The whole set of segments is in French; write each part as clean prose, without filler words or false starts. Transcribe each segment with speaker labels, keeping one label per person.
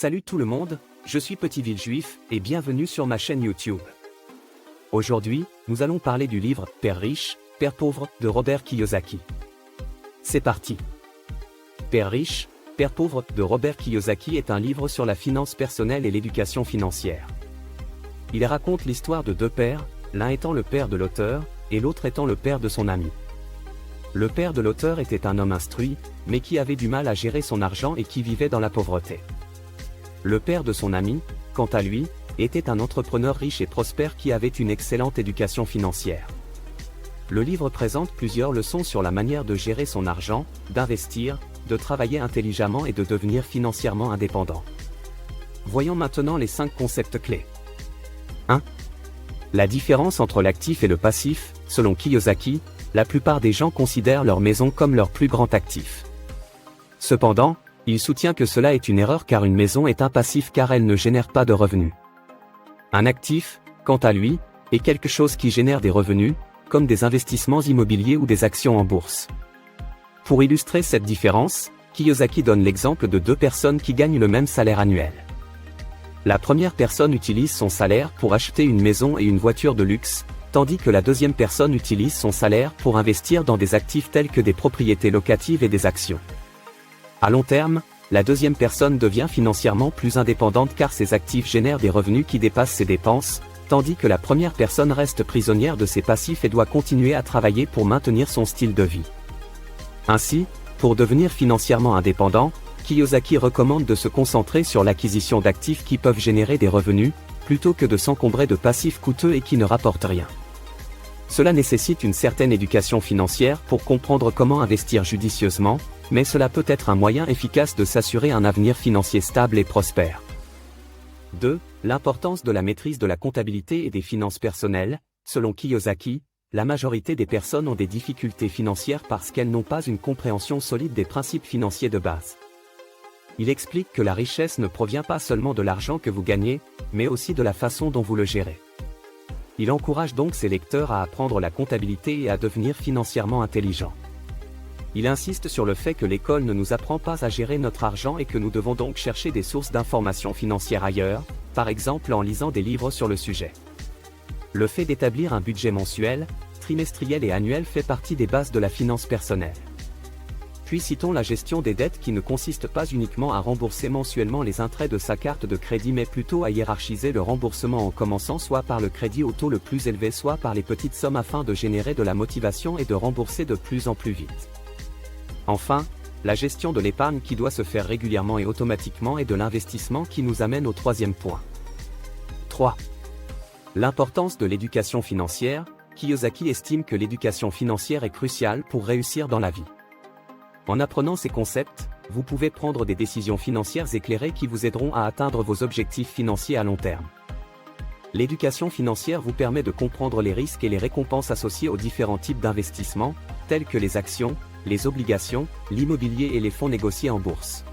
Speaker 1: Salut tout le monde, je suis Petit Villejuif et bienvenue sur ma chaîne YouTube. Aujourd'hui, nous allons parler du livre « Père riche, Père pauvre » de Robert Kiyosaki. C'est parti. Père riche, Père pauvre de Robert Kiyosaki est un livre sur la finance personnelle et l'éducation financière. Il raconte l'histoire de deux pères, l'un étant le père de l'auteur et l'autre étant le père de son ami. Le père de l'auteur était un homme instruit, mais qui avait du mal à gérer son argent et qui vivait dans la pauvreté. Le père de son ami, quant à lui, était un entrepreneur riche et prospère qui avait une excellente éducation financière. Le livre présente plusieurs leçons sur la manière de gérer son argent, d'investir, de travailler intelligemment et de devenir financièrement indépendant. Voyons maintenant les 5 concepts clés. 1. La différence entre l'actif et le passif. Selon Kiyosaki, la plupart des gens considèrent leur maison comme leur plus grand actif. Cependant, il soutient que cela est une erreur car une maison est un passif car elle ne génère pas de revenus. Un actif, quant à lui, est quelque chose qui génère des revenus, comme des investissements immobiliers ou des actions en bourse. Pour illustrer cette différence, Kiyosaki donne l'exemple de deux personnes qui gagnent le même salaire annuel. La première personne utilise son salaire pour acheter une maison et une voiture de luxe, tandis que la deuxième personne utilise son salaire pour investir dans des actifs tels que des propriétés locatives et des actions. À long terme, la deuxième personne devient financièrement plus indépendante car ses actifs génèrent des revenus qui dépassent ses dépenses, tandis que la première personne reste prisonnière de ses passifs et doit continuer à travailler pour maintenir son style de vie. Ainsi, pour devenir financièrement indépendant, Kiyosaki recommande de se concentrer sur l'acquisition d'actifs qui peuvent générer des revenus, plutôt que de s'encombrer de passifs coûteux et qui ne rapportent rien. Cela nécessite une certaine éducation financière pour comprendre comment investir judicieusement, mais cela peut être un moyen efficace de s'assurer un avenir financier stable et prospère. 2. L'importance de la maîtrise de la comptabilité et des finances personnelles. Selon Kiyosaki, la majorité des personnes ont des difficultés financières parce qu'elles n'ont pas une compréhension solide des principes financiers de base. Il explique que la richesse ne provient pas seulement de l'argent que vous gagnez, mais aussi de la façon dont vous le gérez. Il encourage donc ses lecteurs à apprendre la comptabilité et à devenir financièrement intelligents. Il insiste sur le fait que l'école ne nous apprend pas à gérer notre argent et que nous devons donc chercher des sources d'informations financières ailleurs, par exemple en lisant des livres sur le sujet. Le fait d'établir un budget mensuel, trimestriel et annuel fait partie des bases de la finance personnelle. Puis citons la gestion des dettes qui ne consiste pas uniquement à rembourser mensuellement les intraits de sa carte de crédit mais plutôt à hiérarchiser le remboursement en commençant soit par le crédit au taux le plus élevé soit par les petites sommes afin de générer de la motivation et de rembourser de plus en plus vite. Enfin, la gestion de l'épargne qui doit se faire régulièrement et automatiquement et de l'investissement qui nous amène au 3e point. 3. L'importance de l'éducation financière. Kiyosaki estime que l'éducation financière est cruciale pour réussir dans la vie. En apprenant ces concepts, vous pouvez prendre des décisions financières éclairées qui vous aideront à atteindre vos objectifs financiers à long terme. L'éducation financière vous permet de comprendre les risques et les récompenses associées aux différents types d'investissements, tels que les actions, les obligations, l'immobilier et les fonds négociés en bourse.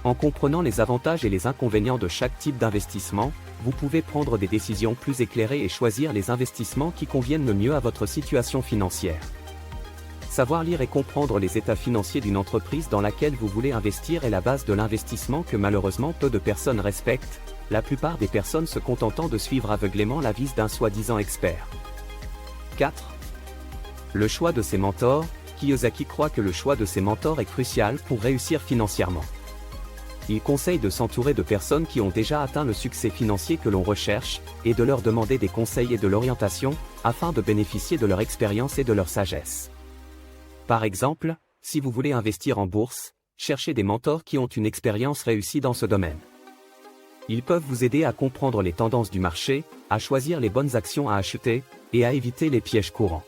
Speaker 1: En comprenant les avantages et les inconvénients de chaque type d'investissement, vous pouvez prendre des décisions plus éclairées et choisir les investissements qui conviennent le mieux à votre situation financière. Savoir lire et comprendre les états financiers d'une entreprise dans laquelle vous voulez investir est la base de l'investissement que malheureusement peu de personnes respectent, la plupart des personnes se contentant de suivre aveuglément l'avis d'un soi-disant expert. 4. Le choix de ses mentors. Kiyosaki croit que le choix de ses mentors est crucial pour réussir financièrement. Il conseille de s'entourer de personnes qui ont déjà atteint le succès financier que l'on recherche, et de leur demander des conseils et de l'orientation, afin de bénéficier de leur expérience et de leur sagesse. Par exemple, si vous voulez investir en bourse, cherchez des mentors qui ont une expérience réussie dans ce domaine. Ils peuvent vous aider à comprendre les tendances du marché, à choisir les bonnes actions à acheter, et à éviter les pièges courants.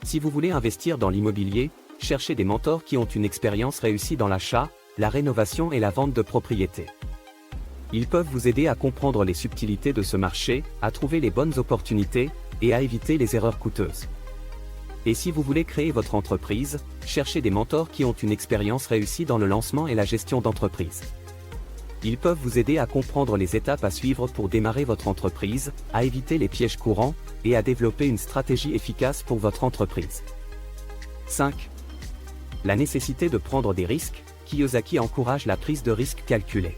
Speaker 1: Si vous voulez investir dans l'immobilier, cherchez des mentors qui ont une expérience réussie dans l'achat, la rénovation et la vente de propriétés. Ils peuvent vous aider à comprendre les subtilités de ce marché, à trouver les bonnes opportunités, et à éviter les erreurs coûteuses. Et si vous voulez créer votre entreprise, cherchez des mentors qui ont une expérience réussie dans le lancement et la gestion d'entreprise. Ils peuvent vous aider à comprendre les étapes à suivre pour démarrer votre entreprise, à éviter les pièges courants, et à développer une stratégie efficace pour votre entreprise. 5. La nécessité de prendre des risques. Kiyosaki encourage la prise de risques calculés.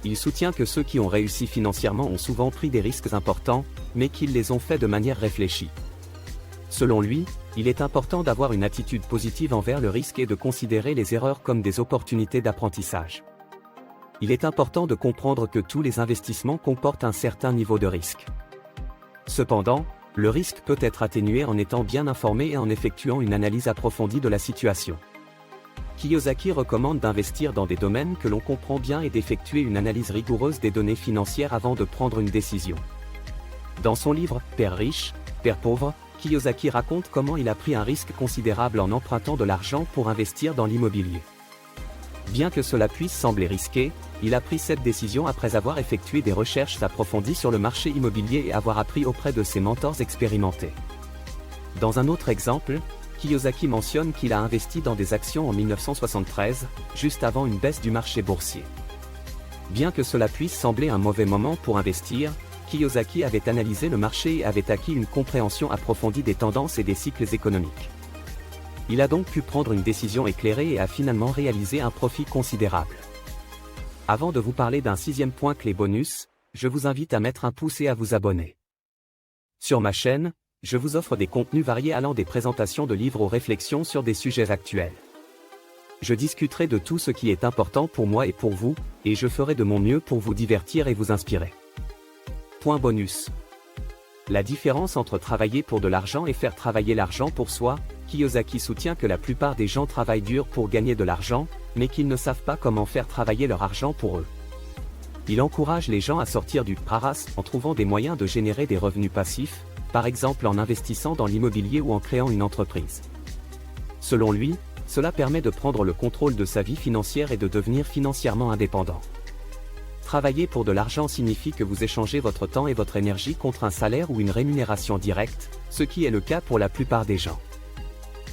Speaker 1: il soutient que ceux qui ont réussi financièrement ont souvent pris des risques importants, mais qu'ils les ont faits de manière réfléchie. Selon lui, il est important d'avoir une attitude positive envers le risque et de considérer les erreurs comme des opportunités d'apprentissage. Il est important de comprendre que tous les investissements comportent un certain niveau de risque. Cependant, le risque peut être atténué en étant bien informé et en effectuant une analyse approfondie de la situation. Kiyosaki recommande d'investir dans des domaines que l'on comprend bien et d'effectuer une analyse rigoureuse des données financières avant de prendre une décision. Dans son livre « Père riche, Père pauvre », Kiyosaki raconte comment il a pris un risque considérable en empruntant de l'argent pour investir dans l'immobilier. Bien que cela puisse sembler risqué, il a pris cette décision après avoir effectué des recherches approfondies sur le marché immobilier et avoir appris auprès de ses mentors expérimentés. Dans un autre exemple, Kiyosaki mentionne qu'il a investi dans des actions en 1973, juste avant une baisse du marché boursier. Bien que cela puisse sembler un mauvais moment pour investir, Kiyosaki avait analysé le marché et avait acquis une compréhension approfondie des tendances et des cycles économiques. Il a donc pu prendre une décision éclairée et a finalement réalisé un profit considérable. Avant de vous parler d'un 6e point clé bonus, je vous invite à mettre un pouce et à vous abonner. Sur ma chaîne, je vous offre des contenus variés allant des présentations de livres aux réflexions sur des sujets actuels. Je discuterai de tout ce qui est important pour moi et pour vous, et je ferai de mon mieux pour vous divertir et vous inspirer. Point bonus. La différence entre travailler pour de l'argent et faire travailler l'argent pour soi. Kiyosaki soutient que la plupart des gens travaillent dur pour gagner de l'argent, mais qu'ils ne savent pas comment faire travailler leur argent pour eux. Il encourage les gens à sortir du paras en trouvant des moyens de générer des revenus passifs, par exemple en investissant dans l'immobilier ou en créant une entreprise. Selon lui, cela permet de prendre le contrôle de sa vie financière et de devenir financièrement indépendant. Travailler pour de l'argent signifie que vous échangez votre temps et votre énergie contre un salaire ou une rémunération directe, ce qui est le cas pour la plupart des gens.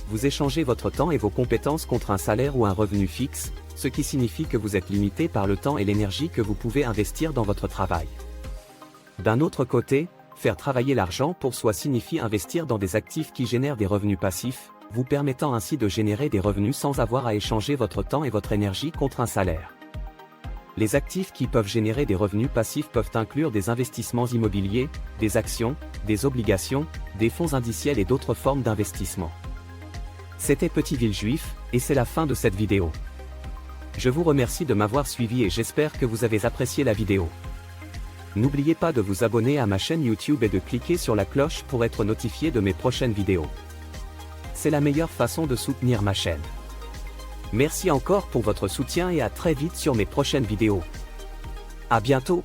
Speaker 1: Vous échangez votre temps et vos compétences contre un salaire ou un revenu fixe, ce qui signifie que vous êtes limité par le temps et l'énergie que vous pouvez investir dans votre travail. D'un autre côté, faire travailler l'argent pour soi signifie investir dans des actifs qui génèrent des revenus passifs, vous permettant ainsi de générer des revenus sans avoir à échanger votre temps et votre énergie contre un salaire. Les actifs qui peuvent générer des revenus passifs peuvent inclure des investissements immobiliers, des actions, des obligations, des fonds indiciels et d'autres formes d'investissement. C'était Petit Villejuif, et c'est la fin de cette vidéo. Je vous remercie de m'avoir suivi et j'espère que vous avez apprécié la vidéo. N'oubliez pas de vous abonner à ma chaîne YouTube et de cliquer sur la cloche pour être notifié de mes prochaines vidéos. C'est la meilleure façon de soutenir ma chaîne. Merci encore pour votre soutien et à très vite sur mes prochaines vidéos. À bientôt.